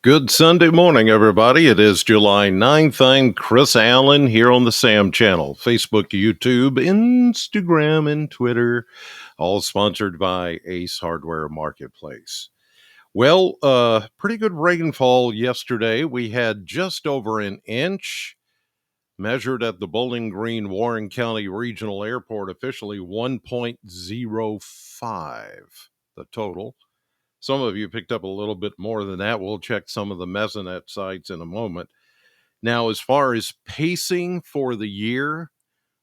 Good Sunday morning, everybody. It is July 9th. I'm Chris Allen here on the Sam channel, Facebook, YouTube, Instagram, and Twitter, all sponsored by Ace Hardware Marketplace. Well, pretty good rainfall yesterday. We had just over an inch measured at the Bowling Green Warren County Regional Airport, officially 1.05, the total. Some of you picked up a little bit more than that. We'll check some of the mesonet sites in a moment. Now, as far as pacing for the year,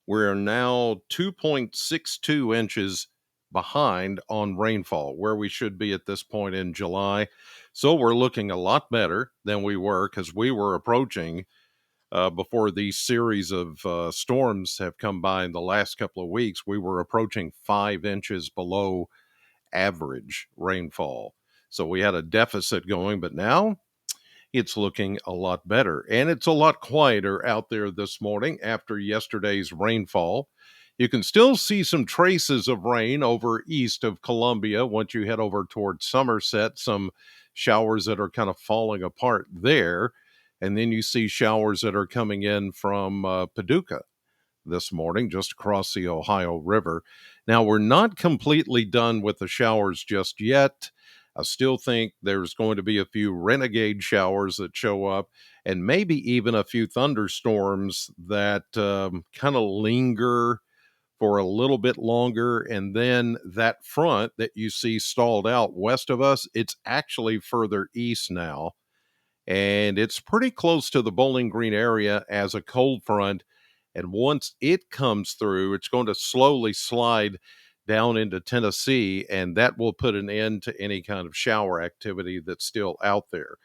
we're now 2.62 inches behind on rainfall, where we should be at this point in July. So we're looking a lot better than we were, because we were approaching, before these series of storms have come by in the last couple of weeks, we were approaching 5 inches below average rainfall. So we had a deficit going, but now it's looking a lot better. And it's a lot quieter out there this morning after yesterday's rainfall. You can still see some traces of rain over east of Columbia once you head over towards Somerset, some showers that are kind of falling apart there. And then you see showers that are coming in from Paducah this morning, just across the Ohio River. Now, we're not completely done with the showers just yet. I still think there's going to be a few renegade showers that show up, and maybe even a few thunderstorms that kind of linger for a little bit longer. And then that front that you see stalled out west of us, it's actually further east now. And it's pretty close to the Bowling Green area as a cold front. And once it comes through, it's going to slowly slide down into Tennessee, and that will put an end to any kind of shower activity that's still out there.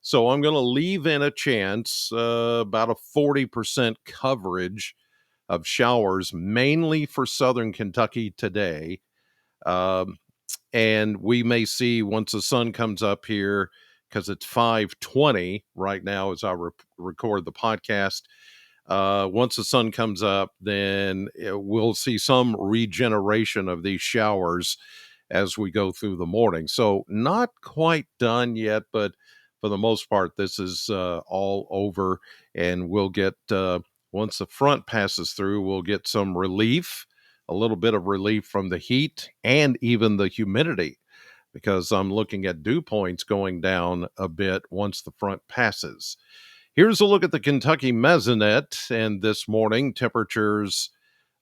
So I'm going to leave in a chance, about a 40% coverage of showers, mainly for southern Kentucky today. And we may see, once the sun comes up here, because it's 5:20 right now as I record the podcast. Once the sun comes up, then we'll see some regeneration of these showers as we go through the morning. So not quite done yet, but for the most part, this is all over. And we'll get, once the front passes through, we'll get some relief, a little bit of relief from the heat and even the humidity, because I'm looking at dew points going down a bit once the front passes. Here's a look at the Kentucky mesonet, and this morning temperatures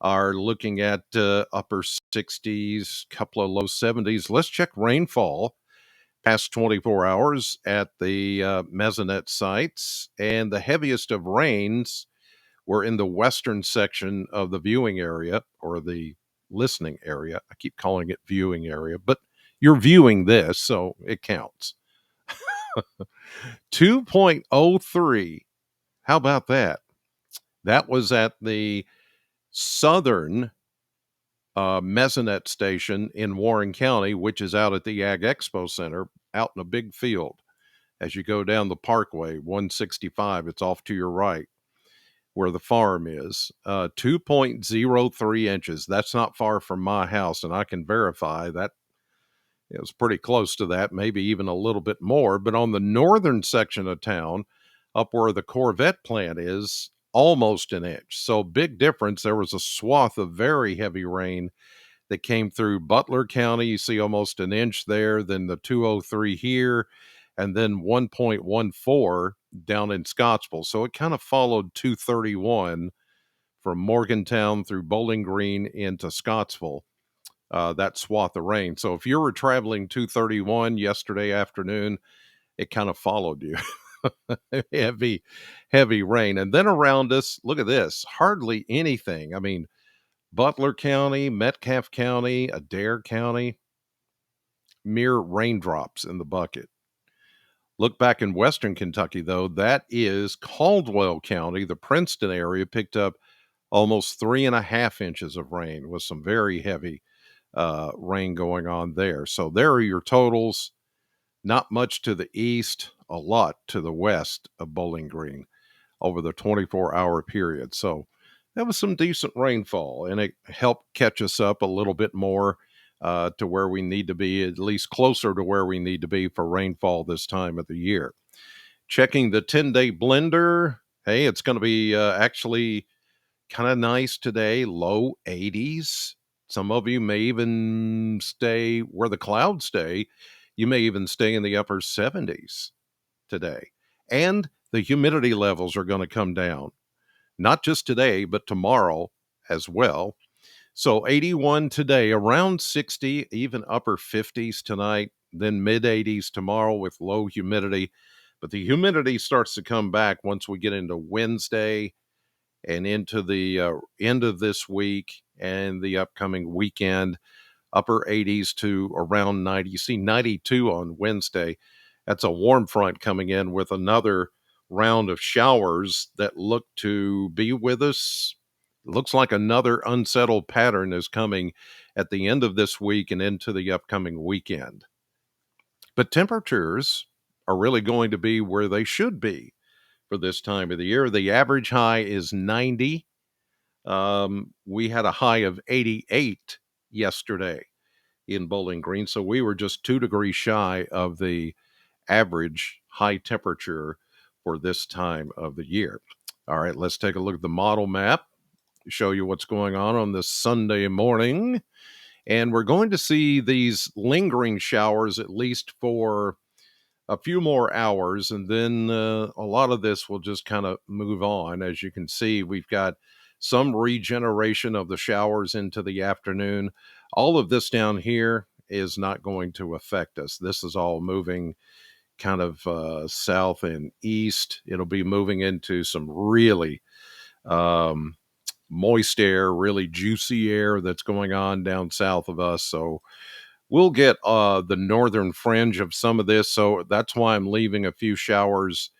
are looking at upper 60s, couple of low 70s. Let's check rainfall past 24 hours at the mesonet sites, and the heaviest of rains were in the western section of the viewing area, or the listening area. I keep calling it viewing area, but you're viewing this, so it counts. 2.03. How about that? That was at the southern mesonet station in Warren County, which is out at the Ag Expo Center, out in a big field. As you go down the parkway, 165, it's off to your right where the farm is. 2.03 inches. That's not far from my house, and I can verify that it was pretty close to that, maybe even a little bit more. But on the northern section of town, up where the Corvette plant is, almost an inch. So big difference. There was a swath of very heavy rain that came through Butler County. You see almost an inch there, then the 203 here, and then 1.14 down in Scottsville. So it kind of followed 231 from Morgantown through Bowling Green into Scottsville. That swath of rain. So if you were traveling 231 yesterday afternoon, it kind of followed you. heavy rain. And then around us, look at this, hardly anything. I mean, Butler County, Metcalfe County, Adair County, mere raindrops in the bucket. Look back in western Kentucky, though, that is Caldwell County. The Princeton area picked up almost 3.5 inches of rain with some very heavy rain going on there. So there are your totals. Not much to the east, a lot to the west of Bowling Green over the 24-hour period. So that was some decent rainfall, and it helped catch us up a little bit more to where we need to be, at least closer to where we need to be for rainfall this time of the year. Checking the 10-day blender. Hey, it's going to be actually kind of nice today, low 80s. Some of you may even stay where the clouds stay. You may even stay in the upper 70s today. And the humidity levels are going to come down, not just today, but tomorrow as well. So 81 today, around 60, even upper 50s tonight, then mid 80s tomorrow with low humidity. But the humidity starts to come back once we get into Wednesday and into the end of this week and the upcoming weekend. Upper 80s to around 90. You see 92 on Wednesday. That's a warm front coming in with another round of showers that look to be with us. Looks like another unsettled pattern is coming at the end of this week and into the upcoming weekend. But temperatures are really going to be where they should be for this time of the year. The average high is 90. We had a high of 88 yesterday in Bowling Green, so we were just 2 degrees shy of the average high temperature for this time of the year. All right, let's take a look at the model map, show you what's going on this Sunday morning. And we're going to see these lingering showers at least for a few more hours, and then a lot of this will just kind of move on. As you can see, we've got some regeneration of the showers into the afternoon. All of this down here is not going to affect us. This is all moving kind of south and east. It'll be moving into some really moist air, really juicy air that's going on down south of us. So we'll get the northern fringe of some of this. So that's why I'm leaving a few showers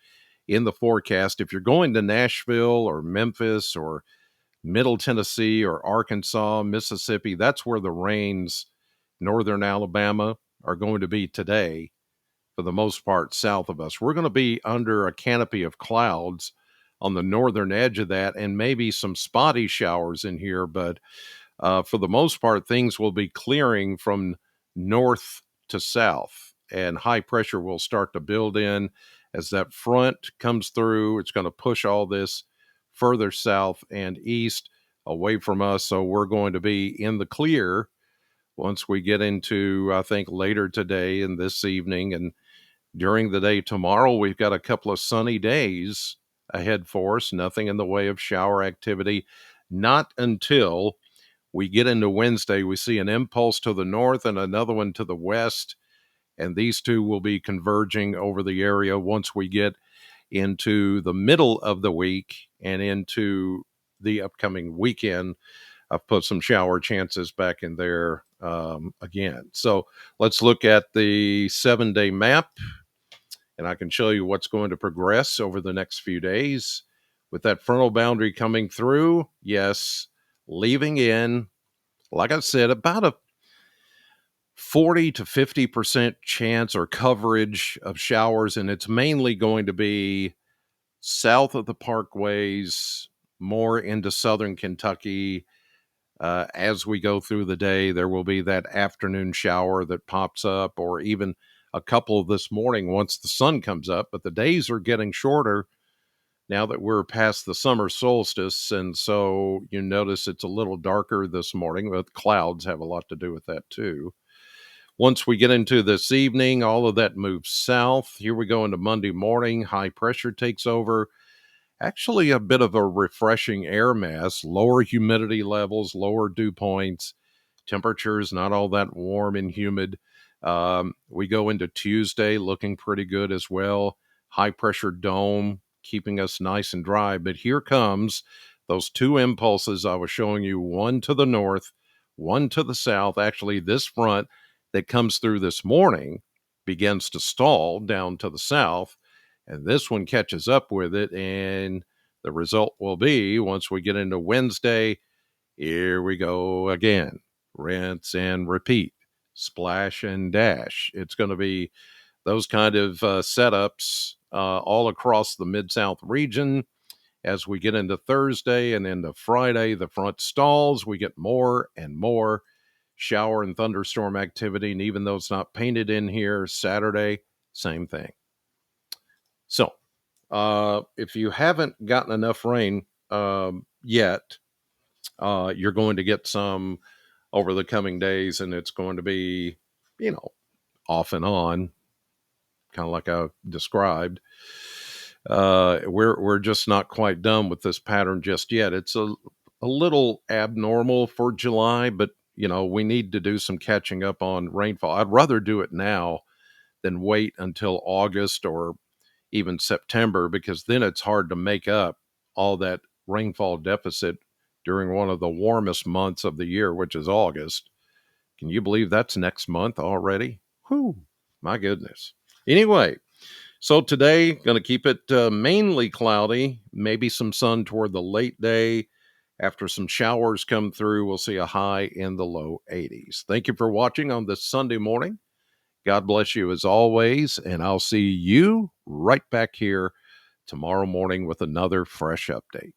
in the forecast. If you're going to Nashville or Memphis or Middle Tennessee or Arkansas, Mississippi, that's where the rains, northern Alabama, are going to be today, for the most part, south of us. We're going to be under a canopy of clouds on the northern edge of that, and maybe some spotty showers in here, but for the most part, things will be clearing from north to south, and high pressure will start to build in as that front comes through. It's going to push all this further south and east away from us. So we're going to be in the clear once we get into, I think, later today and this evening. And during the day tomorrow, we've got a couple of sunny days ahead for us. Nothing in the way of shower activity. Not until we get into Wednesday, we see an impulse to the north and another one to the west, and these two will be converging over the area once we get into the middle of the week and into the upcoming weekend. I've put some shower chances back in there again. So let's look at the 7-day map, and I can show you what's going to progress over the next few days. With that frontal boundary coming through, yes, leaving in, like I said, about a 40 to 50% chance or coverage of showers, and it's mainly going to be south of the parkways, more into southern Kentucky. As we go through the day, there will be that afternoon shower that pops up, or even a couple this morning once the sun comes up. But the days are getting shorter now that we're past the summer solstice, and so you notice it's a little darker this morning, but clouds have a lot to do with that too. Once we get into this evening, all of that moves south. Here we go into Monday morning. High pressure takes over. Actually, a bit of a refreshing air mass, lower humidity levels, lower dew points, temperatures not all that warm and humid. We go into Tuesday looking pretty good as well. High pressure dome keeping us nice and dry. But here comes those two impulses I was showing you, one to the north, one to the south. Actually, this front that comes through this morning begins to stall down to the south, and this one catches up with it. And the result will be, once we get into Wednesday, here we go again. Rinse and repeat, splash and dash. It's going to be those kind of setups all across the Mid-South region. As we get into Thursday and into Friday, the front stalls. We get more and more shower and thunderstorm activity. And even though it's not painted in here, Saturday, same thing. So if you haven't gotten enough rain yet, you're going to get some over the coming days, and it's going to be, off and on, kind of like I described. We're just not quite done with this pattern just yet. It's a little abnormal for July, but we need to do some catching up on rainfall. I'd rather do it now than wait until August or even September, because then it's hard to make up all that rainfall deficit during one of the warmest months of the year, which is August. Can you believe that's next month already? Whew, my goodness. Anyway, so today, going to keep it mainly cloudy, maybe some sun toward the late day. After some showers come through, we'll see a high in the low 80s. Thank you for watching on this Sunday morning. God bless you as always, and I'll see you right back here tomorrow morning with another fresh update.